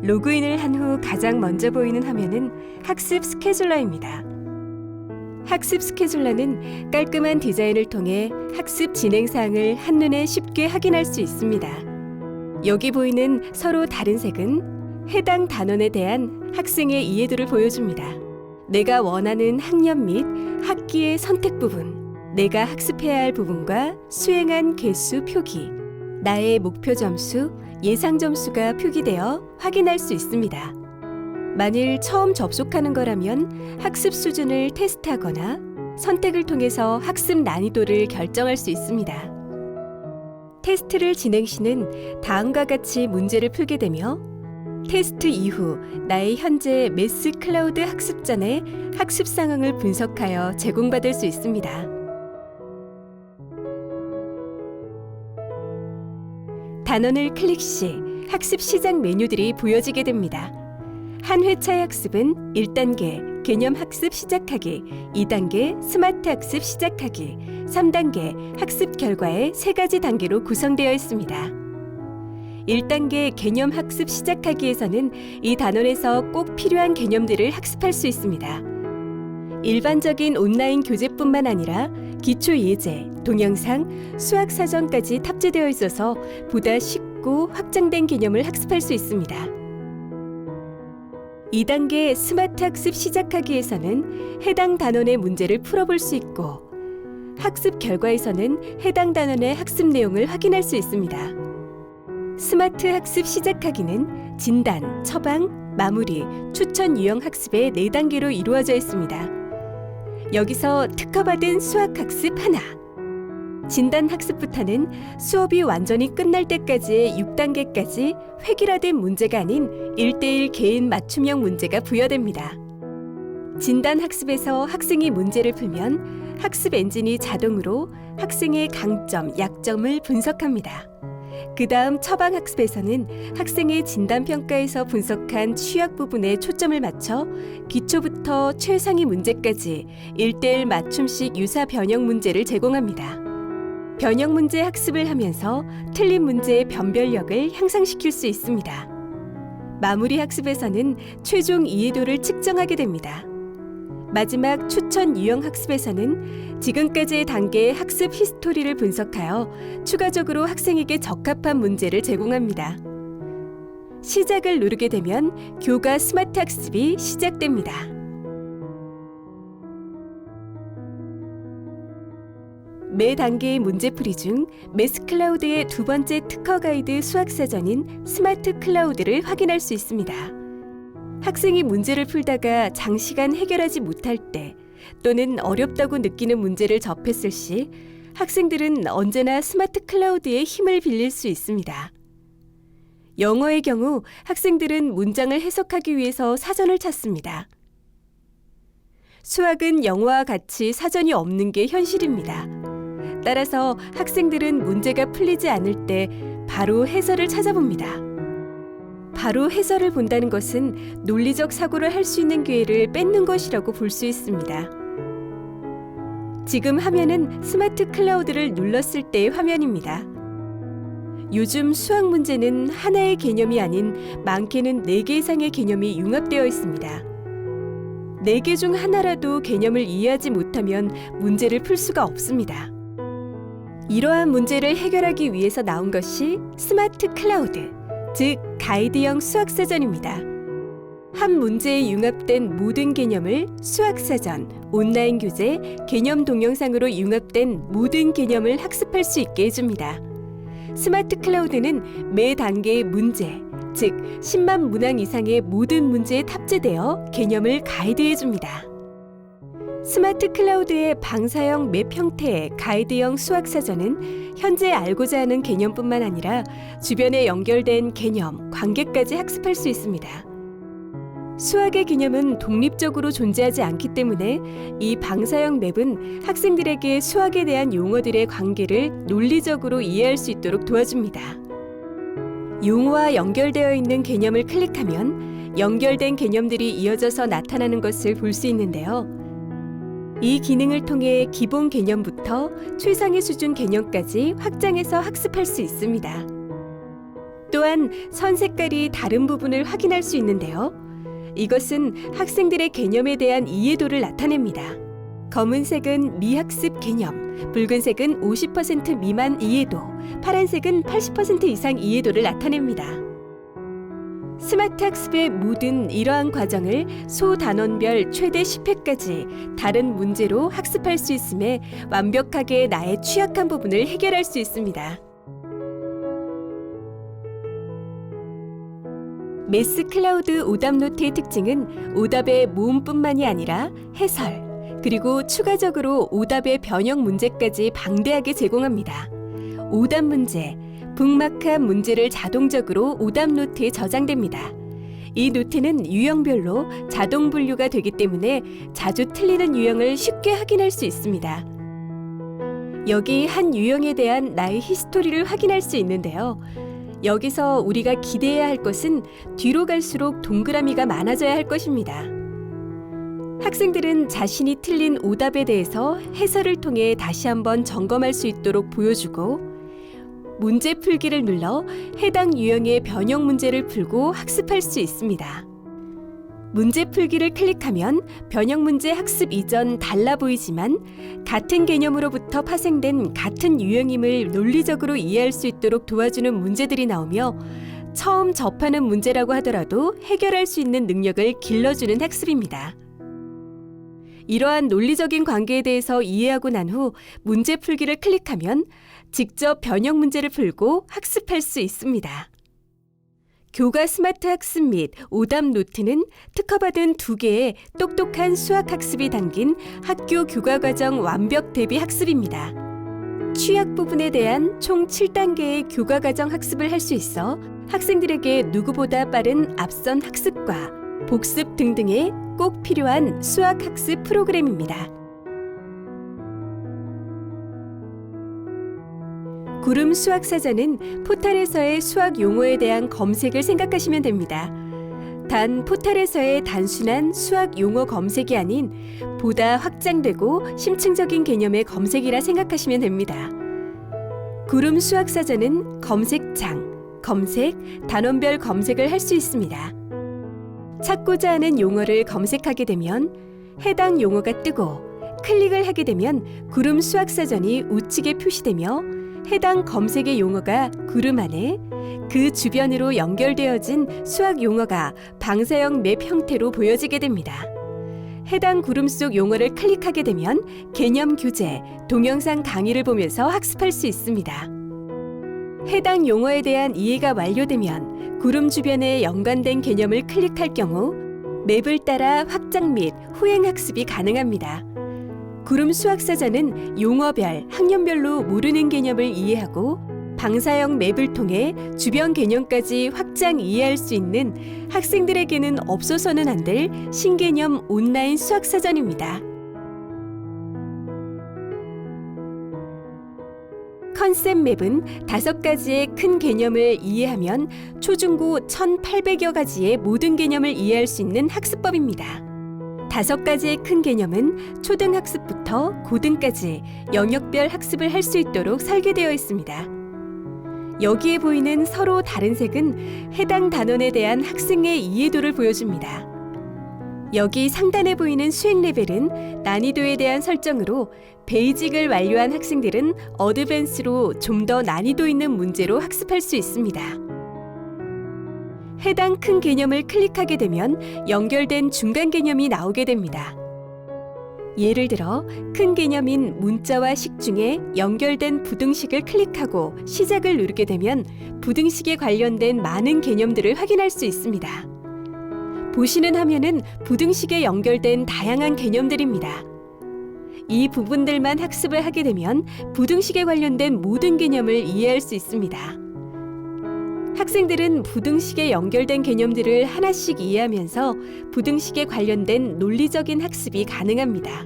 로그인을 한 후 가장 먼저 보이는 화면은 학습 스케줄러입니다. 학습 스케줄러는 깔끔한 디자인을 통해 학습 진행 사항을 한눈에 쉽게 확인할 수 있습니다. 여기 보이는 서로 다른 색은 해당 단원에 대한 학생의 이해도를 보여줍니다. 내가 원하는 학년 및 학기의 선택 부분, 내가 학습해야 할 부분과 수행한 개수 표기, 나의 목표 점수, 예상 점수가 표기되어 확인할 수 있습니다. 만일 처음 접속하는 거라면 학습 수준을 테스트하거나 선택을 통해서 학습 난이도를 결정할 수 있습니다. 테스트를 진행 시는 다음과 같이 문제를 풀게 되며 테스트 이후 나의 현재 매스 클라우드 학습전의 학습 상황을 분석하여 제공받을 수 있습니다. 단원을 클릭 시 학습 시작 메뉴들이 보여지게 됩니다. 한 회차의 학습은 1단계 개념 학습 시작하기, 2단계 스마트 학습 시작하기, 3단계 학습 결과의 3가지 단계로 구성되어 있습니다. 1단계 개념 학습 시작하기에서는 이 단원에서 꼭 필요한 개념들을 학습할 수 있습니다. 일반적인 온라인 교재뿐만 아니라 기초 예제, 동영상, 수학 사전까지 탑재되어 있어서 보다 쉽고 확장된 개념을 학습할 수 있습니다. 2단계 스마트 학습 시작하기에서는 해당 단원의 문제를 풀어볼 수 있고 학습 결과에서는 해당 단원의 학습 내용을 확인할 수 있습니다. 스마트 학습 시작하기는 진단, 처방, 마무리, 추천 유형 학습의 4단계로 이루어져 있습니다. 여기서 특허받은 수학 학습 하나, 진단 학습부터는 수업이 완전히 끝날 때까지의 6단계까지 획일화된 문제가 아닌 1대1 개인 맞춤형 문제가 부여됩니다. 진단 학습에서 학생이 문제를 풀면 학습 엔진이 자동으로 학생의 강점, 약점을 분석합니다. 그 다음 처방 학습에서는 학생의 진단평가에서 분석한 취약 부분에 초점을 맞춰 기초부터 최상위 문제까지 1대1 맞춤식 유사 변형 문제를 제공합니다. 변형 문제 학습을 하면서 틀린 문제의 변별력을 향상시킬 수 있습니다. 마무리 학습에서는 최종 이해도를 측정하게 됩니다. 마지막 추천 유형 학습에서는 지금까지의 단계의 학습 히스토리를 분석하여 추가적으로 학생에게 적합한 문제를 제공합니다. 시작을 누르게 되면 교과 스마트 학습이 시작됩니다. 매 단계의 문제풀이 중 매스클라우드의 2번째 특허 가이드 수학사전인 스마트 클라우드를 확인할 수 있습니다. 학생이 문제를 풀다가 장시간 해결하지 못할 때 또는 어렵다고 느끼는 문제를 접했을 시 학생들은 언제나 스마트 클라우드의 힘을 빌릴 수 있습니다. 영어의 경우 학생들은 문장을 해석하기 위해서 사전을 찾습니다. 수학은 영어와 같이 사전이 없는 게 현실입니다. 따라서 학생들은 문제가 풀리지 않을 때 바로 해설을 찾아봅니다. 바로 해설을 본다는 것은 논리적 사고를 할 수 있는 기회를 뺏는 것이라고 볼 수 있습니다. 지금 화면은 스마트 클라우드를 눌렀을 때의 화면입니다. 요즘 수학 문제는 하나의 개념이 아닌 많게는 4개 이상의 개념이 융합되어 있습니다. 4개 중 하나라도 개념을 이해하지 못하면 문제를 풀 수가 없습니다. 이러한 문제를 해결하기 위해서 나온 것이 스마트 클라우드, 즉 가이드형 수학사전입니다. 한 문제에 융합된 모든 개념을 수학사전, 온라인 교재, 개념 동영상으로 융합된 모든 개념을 학습할 수 있게 해줍니다. 스마트 클라우드는 매 단계의 문제, 즉 10만 문항 이상의 모든 문제에 탑재되어 개념을 가이드해줍니다. 스마트 클라우드의 방사형 맵 형태의 가이드형 수학사전은 현재 알고자 하는 개념뿐만 아니라 주변에 연결된 개념, 관계까지 학습할 수 있습니다. 수학의 개념은 독립적으로 존재하지 않기 때문에 이 방사형 맵은 학생들에게 수학에 대한 용어들의 관계를 논리적으로 이해할 수 있도록 도와줍니다. 용어와 연결되어 있는 개념을 클릭하면 연결된 개념들이 이어져서 나타나는 것을 볼 수 있는데요. 이 기능을 통해 기본 개념부터 최상위 수준 개념까지 확장해서 학습할 수 있습니다. 또한 선 색깔이 다른 부분을 확인할 수 있는데요. 이것은 학생들의 개념에 대한 이해도를 나타냅니다. 검은색은 미학습 개념, 붉은색은 50% 미만 이해도, 파란색은 80% 이상 이해도를 나타냅니다. 스마트 학습의 모든 이러한 과정을 소단원별 최대 10회까지 다른 문제로 학습할 수 있음에 완벽하게 나의 취약한 부분을 해결할 수 있습니다. 매스 클라우드 오답 노트의 특징은 오답의 모음뿐만이 아니라 해설, 그리고 추가적으로 오답의 변형 문제까지 방대하게 제공합니다. 오답 문제, 북마크한 문제를 자동적으로 오답 노트에 저장됩니다. 이 노트는 유형별로 자동 분류가 되기 때문에 자주 틀리는 유형을 쉽게 확인할 수 있습니다. 여기 한 유형에 대한 나의 히스토리를 확인할 수 있는데요. 여기서 우리가 기대해야 할 것은 뒤로 갈수록 동그라미가 많아져야 할 것입니다. 학생들은 자신이 틀린 오답에 대해서 해설을 통해 다시 한번 점검할 수 있도록 보여주고 문제 풀기를 눌러 해당 유형의 변형 문제를 풀고 학습할 수 있습니다. 문제 풀기를 클릭하면 변형 문제 학습 이전 달라 보이지만 같은 개념으로부터 파생된 같은 유형임을 논리적으로 이해할 수 있도록 도와주는 문제들이 나오며 처음 접하는 문제라고 하더라도 해결할 수 있는 능력을 길러주는 학습입니다. 이러한 논리적인 관계에 대해서 이해하고 난 후 문제 풀기를 클릭하면 직접 변형 문제를 풀고 학습할 수 있습니다. 교과 스마트 학습 및 오답 노트는 특허받은 2개의 똑똑한 수학 학습이 담긴 학교 교과과정 완벽 대비 학습입니다. 취약 부분에 대한 총 7단계의 교과과정 학습을 할 수 있어 학생들에게 누구보다 빠른 앞선 학습과 복습 등등에 꼭 필요한 수학 학습 프로그램입니다. 구름 수학 사전은 포털에서의 수학 용어에 대한 검색을 생각하시면 됩니다. 단 포털에서의 단순한 수학 용어 검색이 아닌 보다 확장되고 심층적인 개념의 검색이라 생각하시면 됩니다. 구름 수학 사전은 검색창, 검색, 단원별 검색을 할 수 있습니다. 찾고자 하는 용어를 검색하게 되면 해당 용어가 뜨고 클릭을 하게 되면 구름 수학 사전이 우측에 표시되며 해당 검색의 용어가 구름 안에 그 주변으로 연결되어진 수학 용어가 방사형 맵 형태로 보여지게 됩니다. 해당 구름 속 용어를 클릭하게 되면 개념 교재, 동영상 강의를 보면서 학습할 수 있습니다. 해당 용어에 대한 이해가 완료되면 구름 주변에 연관된 개념을 클릭할 경우 맵을 따라 확장 및 후행 학습이 가능합니다. 구름 수학사전은 용어별, 학년별로 모르는 개념을 이해하고 방사형 맵을 통해 주변 개념까지 확장 이해할 수 있는 학생들에게는 없어서는 안 될 신개념 온라인 수학사전입니다. 컨셉 맵은 5가지의 큰 개념을 이해하면 초중고 1,800여 가지의 모든 개념을 이해할 수 있는 학습법입니다. 5가지의 큰 개념은 초등학습부터 고등까지 영역별 학습을 할 수 있도록 설계되어 있습니다. 여기에 보이는 서로 다른 색은 해당 단원에 대한 학생의 이해도를 보여줍니다. 여기 상단에 보이는 수행 레벨은 난이도에 대한 설정으로 베이직을 완료한 학생들은 어드밴스로 좀 더 난이도 있는 문제로 학습할 수 있습니다. 해당 큰 개념을 클릭하게 되면 연결된 중간 개념이 나오게 됩니다. 예를 들어 큰 개념인 문자와 식 중에 연결된 부등식을 클릭하고 시작을 누르게 되면 부등식에 관련된 많은 개념들을 확인할 수 있습니다. 보시는 화면은 부등식에 연결된 다양한 개념들입니다. 이 부분들만 학습을 하게 되면 부등식에 관련된 모든 개념을 이해할 수 있습니다. 학생들은 부등식에 연결된 개념들을 하나씩 이해하면서 부등식에 관련된 논리적인 학습이 가능합니다.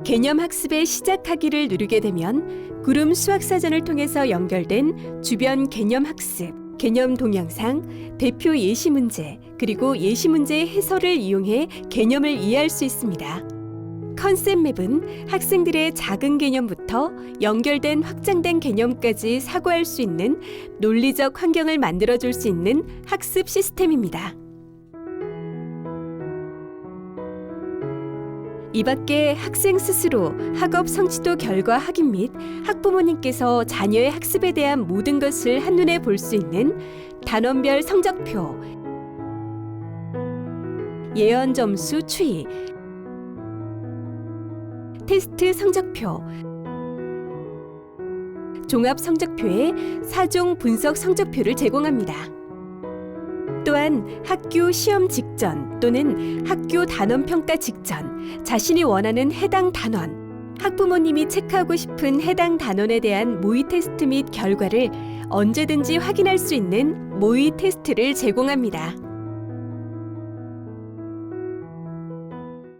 개념 학습의 시작하기를 누르게 되면 구름 수학사전을 통해서 연결된 주변 개념 학습, 개념 동영상, 대표 예시 문제, 그리고 예시 문제의 해설을 이용해 개념을 이해할 수 있습니다. 컨셉맵은 학생들의 작은 개념부터 연결된 확장된 개념까지 사고할 수 있는 논리적 환경을 만들어줄 수 있는 학습 시스템입니다. 이 밖에 학생 스스로 학업 성취도 결과 확인 및 학부모님께서 자녀의 학습에 대한 모든 것을 한눈에 볼 수 있는 단원별 성적표, 예언 점수 추이, 테스트 성적표, 종합 성적표에 4종 분석 성적표를 제공합니다. 또한 학교 시험 직전 또는 학교 단원 평가 직전 자신이 원하는 해당 단원, 학부모님이 체크하고 싶은 해당 단원에 대한 모의 테스트 및 결과를 언제든지 확인할 수 있는 모의 테스트를 제공합니다.